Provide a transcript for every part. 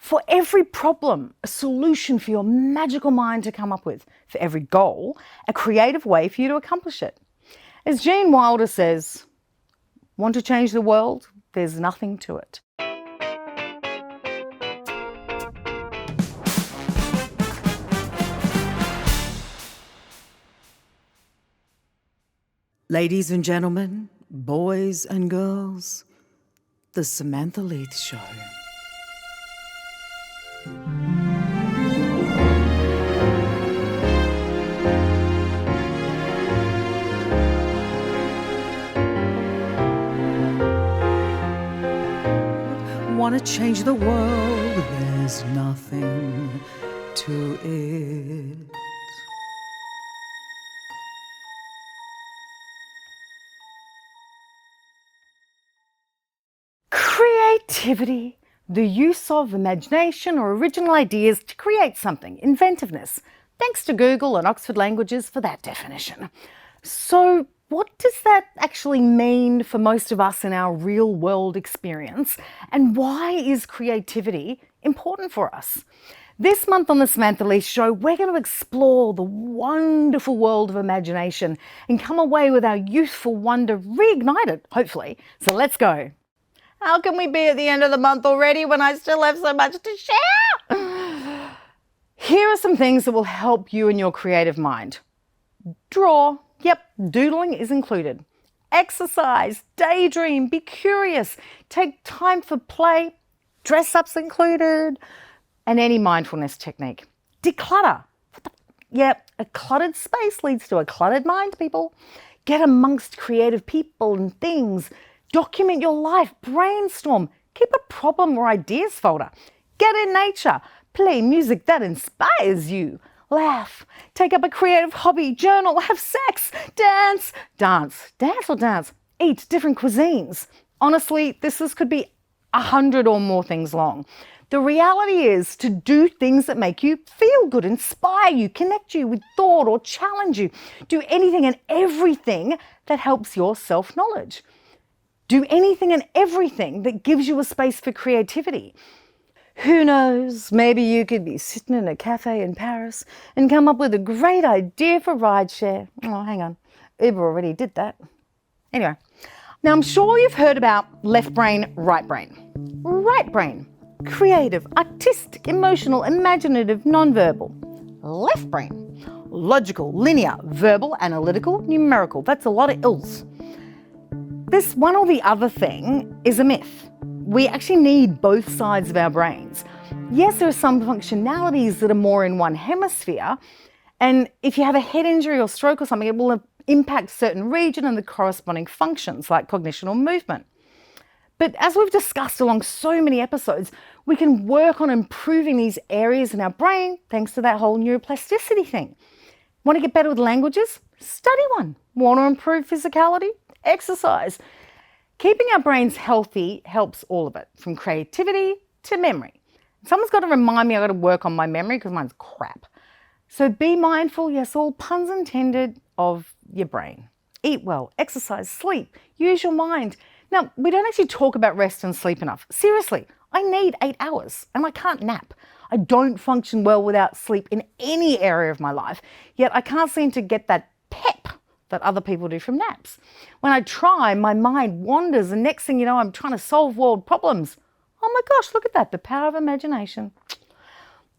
For every problem, a solution for your magical mind to come up with. For every goal, a creative way for you to accomplish it. As Gene Wilder says, want to change the world? There's nothing to it. Ladies and gentlemen, boys and girls, the Samantha Leith Show. Want to change the world? There's nothing to it. Creativity, the use of imagination or original ideas to create something, inventiveness. Thanks to Google and Oxford Languages for that definition. So what does that actually mean for most of us in our real world experience? And why is creativity important for us? This month on the Samantha Leith Show, we're going to explore the wonderful world of imagination and come away with our youthful wonder reignited, hopefully. So let's go. How can we be at the end of the month already when I still have so much to share? Here are some things that will help you in your creative mind. Draw. Yep, doodling is included. Exercise, daydream, be curious, take time for play, dress-ups included, and any mindfulness technique. Declutter. Yep, a cluttered space leads to a cluttered mind, people. Get amongst creative people and things. Document your life, brainstorm, keep a problem or ideas folder. Get in nature, play music that inspires you. Laugh, take up a creative hobby, journal, have sex, dance, eat different cuisines. Honestly, this list could be 100 or more things long. The reality is to do things that make you feel good, inspire you, connect you with thought or challenge you. Do anything and everything that helps your self-knowledge. Do anything and everything that gives you a space for creativity. Who knows, maybe you could be sitting in a cafe in Paris and come up with a great idea for rideshare. Oh, hang on, Uber already did that. Anyway, now I'm sure you've heard about left brain, right brain. Right brain, creative, artistic, emotional, imaginative, non-verbal. Left brain, logical, linear, verbal, analytical, numerical. That's a lot of ills. This one or the other thing is a myth. We actually need both sides of our brains. Yes, there are some functionalities that are more in one hemisphere, and if you have a head injury or stroke or something, it will impact certain region and the corresponding functions like cognition or movement. But as we've discussed along so many episodes, we can work on improving these areas in our brain thanks to that whole neuroplasticity thing. Want to get better with languages? Study one. Want to improve physicality? Exercise. Keeping our brains healthy helps all of it, from creativity to memory. Someone's got to remind me I've got to work on my memory because mine's crap. So be mindful, yes, all puns intended, of your brain. Eat well, exercise, sleep, use your mind. Now, we don't actually talk about rest and sleep enough. Seriously, I need 8 hours and I can't nap. I don't function well without sleep in any area of my life, yet I can't seem to get that pep that other people do from naps. When I try, my mind wanders, and next thing you know, I'm trying to solve world problems. Oh my gosh, look at that, the power of imagination.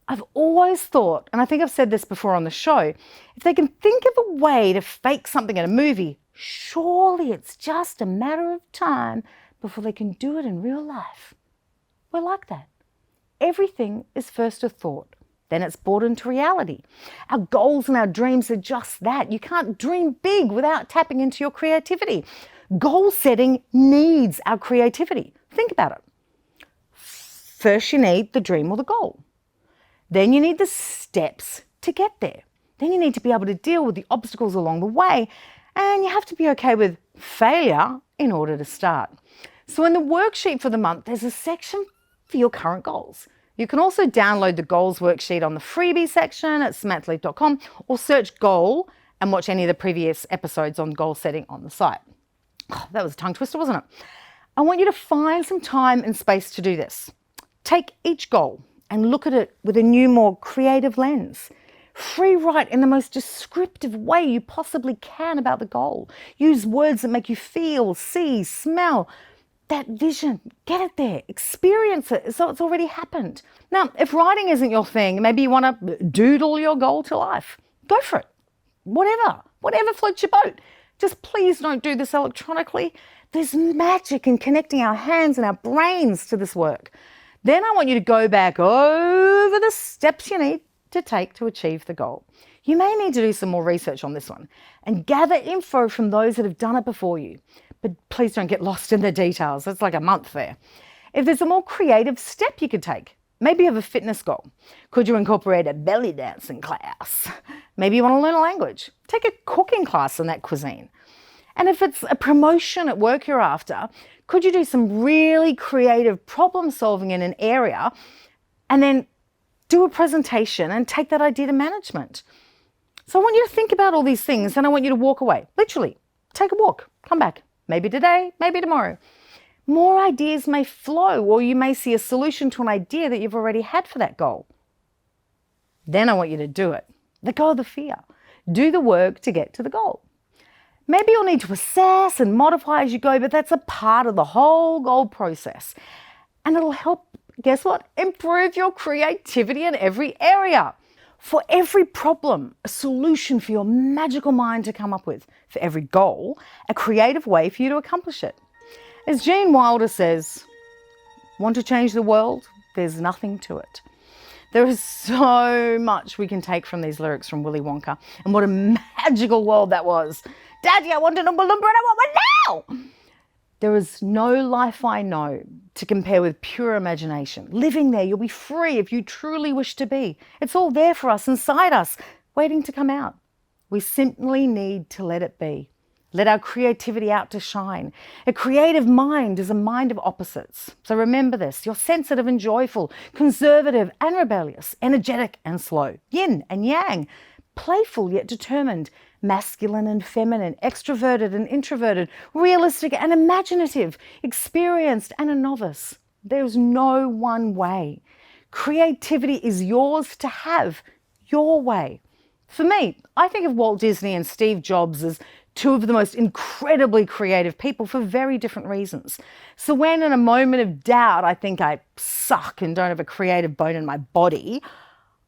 I've always thought, and I think I've said this before on the show, if they can think of a way to fake something in a movie, surely it's just a matter of time before they can do it in real life. We're like that. Everything is first a thought. Then it's brought into reality. Our goals and our dreams are just that. You can't dream big without tapping into your creativity. Goal setting needs our creativity. Think about it. First, you need the dream or the goal. Then you need the steps to get there. Then you need to be able to deal with the obstacles along the way. And you have to be okay with failure in order to start. So in the worksheet for the month, there's a section for your current goals. You can also download the goals worksheet on the freebie section at samanthaLeith.com or search goal and watch any of the previous episodes on goal setting on the site. Oh, that was a tongue twister, wasn't it? I want you to find some time and space to do this. Take each goal and look at it with a new, more creative lens. Free write in the most descriptive way you possibly can about the goal. Use words that make you feel, see, smell that vision. Get it there, experience it so it's already happened. Now, if writing isn't your thing, maybe you want to doodle your goal to life. Go for it. Whatever floats your boat. Just please don't do this electronically. There's magic in connecting our hands and our brains to this work. Then I want you to go back over the steps you need to take to achieve the goal. You may need to do some more research on this one and gather info from those that have done it before you. But please don't get lost in the details. It's like a month there. If there's a more creative step you could take, maybe you have a fitness goal. Could you incorporate a belly dancing class? Maybe you want to learn a language. Take a cooking class in that cuisine. And if it's a promotion at work you're after, could you do some really creative problem solving in an area and then do a presentation and take that idea to management? So I want you to think about all these things and I want you to walk away. Literally, take a walk, come back. Maybe today, maybe tomorrow. More ideas may flow, or you may see a solution to an idea that you've already had for that goal. Then I want you to do it. Let go of the fear. Do the work to get to the goal. Maybe you'll need to assess and modify as you go, but that's a part of the whole goal process. And it'll help, guess what? Improve your creativity in every area. For every problem, a solution for your magical mind to come up with. For every goal, a creative way for you to accomplish it. As Gene Wilder says, want to change the world? There's nothing to it. There is so much we can take from these lyrics from Willy Wonka, and what a magical world that was. Daddy, I want an Oompa Loompa and I want one now! There is no life I know to compare with pure imagination. Living there, you'll be free if you truly wish to be. It's all there for us, inside us, waiting to come out. We simply need to let it be. Let our creativity out to shine. A creative mind is a mind of opposites. So remember this, you're sensitive and joyful, conservative and rebellious, energetic and slow, yin and yang, playful yet determined, masculine and feminine, extroverted and introverted, realistic and imaginative, experienced and a novice. There's no one way. Creativity is yours to have, your way. For me, I think of Walt Disney and Steve Jobs as two of the most incredibly creative people for very different reasons. So when in a moment of doubt I think I suck and don't have a creative bone in my body,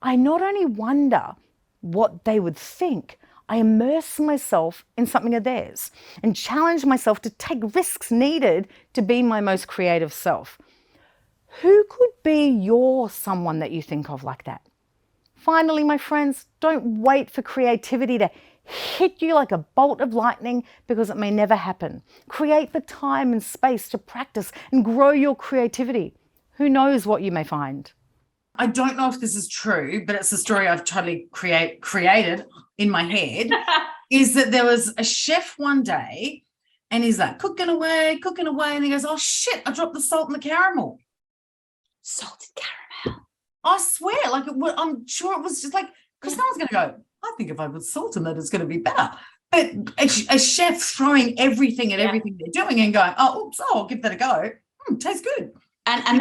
I not only wonder what they would think, I immerse myself in something of theirs and challenge myself to take risks needed to be my most creative self. Who could be your someone that you think of like that? Finally, my friends, don't wait for creativity to hit you like a bolt of lightning because it may never happen. Create the time and space to practice and grow your creativity. Who knows what you may find? I don't know if this is true, but it's a story I've totally created in my head, is that there was a chef one day and he's like cooking away, and he goes, oh shit, I dropped the salt and the caramel. Salted caramel. I swear, I'm sure it was just like, because no one's going to go, I think if I put salt in it, it's going to be better. But a chef throwing everything at everything they're doing and going, oh, oops, I'll give that a go. Tastes good. And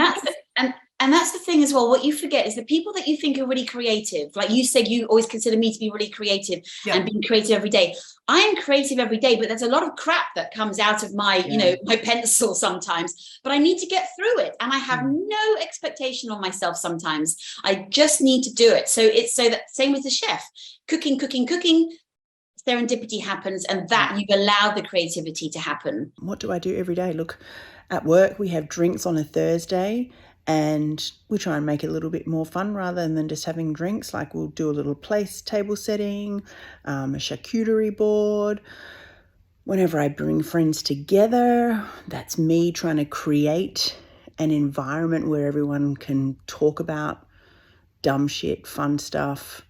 that's the thing as well. What you forget is the people that you think are really creative, like you said, you always consider me to be really creative and being creative every day. I am creative every day, but there's a lot of crap that comes out of my, my pencil sometimes, but I need to get through it. And I have no expectation on myself sometimes. I just need to do it. So it's so that same with the chef, cooking, serendipity happens, and that you allow the creativity to happen. What do I do every day? Look, at work, we have drinks on a Thursday. And we try and make it a little bit more fun rather than just having drinks. Like we'll do a little place table setting, a charcuterie board. Whenever I bring friends together, that's me trying to create an environment where everyone can talk about dumb shit, fun stuff,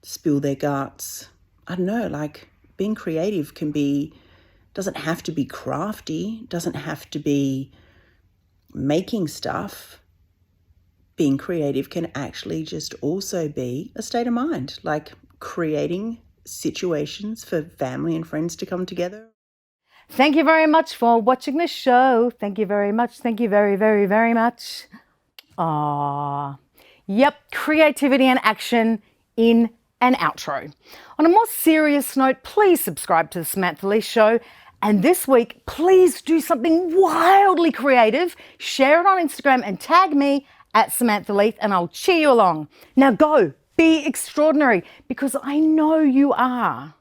spill their guts. I don't know, like being creative doesn't have to be crafty, doesn't have to be making stuff. Being creative can actually just also be a state of mind, like creating situations for family and friends to come together. Thank you very much for watching this show. Thank you very much. Thank you very, very, very much. Ah, yep, creativity and action in an outro. On a more serious note, please subscribe to the Samantha Leith Show. And this week, please do something wildly creative. Share it on Instagram and tag me at Samantha Leith and I'll cheer you along. Now go, be extraordinary because I know you are.